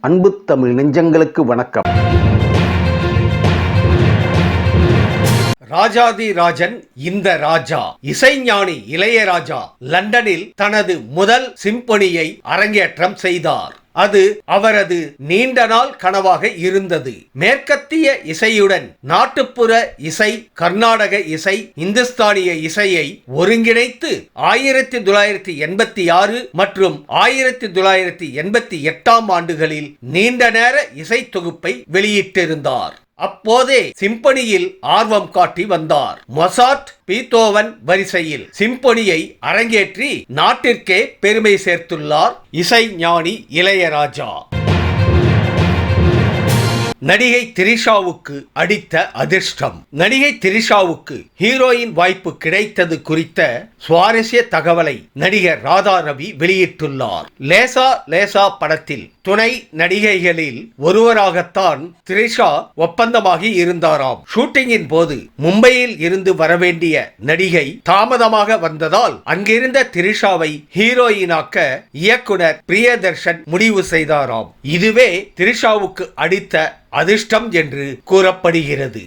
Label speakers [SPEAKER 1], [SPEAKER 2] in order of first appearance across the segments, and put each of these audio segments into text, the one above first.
[SPEAKER 1] அன்பு தமிழ் நெஞ்சங்களுக்கு வணக்கம்.
[SPEAKER 2] ராஜாதி ராஜன் இந்த ராஜா இசைஞானி இளையராஜா லண்டனில் தனது முதல் சிம்பொனியை அரங்கேற்றம் செய்தார். அது அவரது நீண்ட நாள் கனவாக இருந்தது. மேற்கத்திய இசையுடன் நாட்டுப்புற இசை, கர்நாடக இசை, இந்துஸ்தானிய இசையை ஒருங்கிணைத்து 1986 மற்றும் 1988 ஆண்டுகளில் நீண்ட நேர இசை தொகுப்பை வெளியிட்டிருந்தார். அப்போதே சிம்பொனியில் ஆர்வம் காட்டி வந்தார். மொசார்ட், பீத்தோவன் வரிசையில் சிம்பொனியை அரங்கேற்றி நாட்டிற்கே பெருமை சேர்த்துள்ளார் இசைஞானி இளையராஜா. நடிகை திரிஷாவுக்கு அடித்த அதிர்ஷ்டம். நடிகை திரிஷாவுக்கு ஹீரோயின் வாய்ப்பு கிடைத்தது குறித்த சுவாரஸ்ய தகவலை நடிகர் ராதா ரவி வெளியிட்டுள்ளார். லேசா லேசா படத்தில் துணை நடிகைகளில் ஒருவராகத்தான் திரிஷா ஒப்பந்தமாகி இருந்தாராம். ஷூட்டிங்கின் போது மும்பையில் இருந்து வரவேண்டிய நடிகை தாமதமாக வந்ததால் அங்கிருந்த திரிஷாவை ஹீரோயினாக்க இயக்குனர் பிரியதர்ஷன் முடிவு செய்தாராம். இதுவே திரிஷாவுக்கு அடித்த அதிர்ஷ்டம் என்று கூறப்படுகிறது.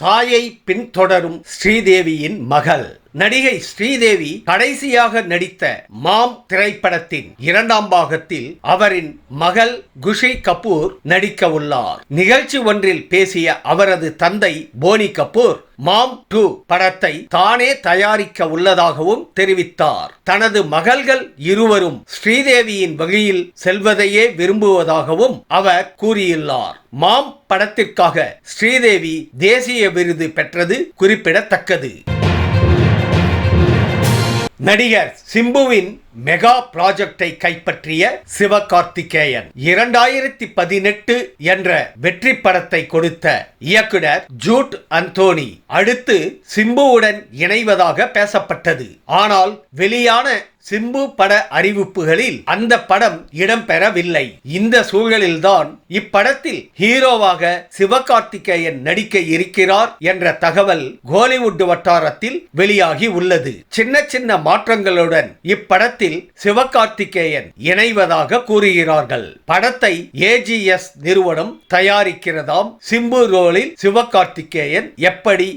[SPEAKER 2] தாயை பின்தொடரும் ஸ்ரீதேவியின் மகள். நடிகை ஸ்ரீதேவி கடைசியாக நடித்த மாம் திரைப்படத்தின் 2ஆம் பாகத்தில் அவரின் மகள் குஷி கபூர் நடிக்க உள்ளார். நிகழ்ச்சி ஒன்றில் பேசிய அவரது தந்தை போனி கபூர் மாம் 2 படத்தை தானே தயாரிக்க உள்ளதாகவும் தெரிவித்தார். தனது மகள்கள் இருவரும் ஸ்ரீதேவியின் வழியில் செல்வதையே விரும்புவதாகவும் அவர் கூறியுள்ளார். மாம் படத்திற்காக ஸ்ரீதேவி தேசிய விருது பெற்றது குறிப்பிடத்தக்கது. நடிகர் சிம்புவின் மெகா ப்ராஜெக்டை கைப்பற்றிய சிவகார்த்திகேயன் 2018 என்ற வெற்றி படத்தை கொடுத்த இயக்குனர் ஜூட் அந்தோனி அடுத்து சிம்புவுடன் இணைவதாக பேசப்பட்டது. ஆனால் வெளியான சிம்பு பட அறிவிப்புகளில் அந்த படம் இடம்பெறவில்லை. இந்த சூழலில்தான் இப்படத்தில் ஹீரோவாக சிவகார்த்திகேயன் நடிக்க இருக்கிறார் என்ற தகவல் கோலிவுட் வட்டாரத்தில் வெளியாகி உள்ளது. சின்ன சின்ன மாற்றங்களுடன் இப்படத்தில் சிவகார்த்திகேயன் இணைவதாக கூறுகிறார்கள். படத்தை AGS நிறுவனம் தயாரிக்கிறதாம். சிம்பு ரோலில் சிவகார்த்திகேயன் எப்படி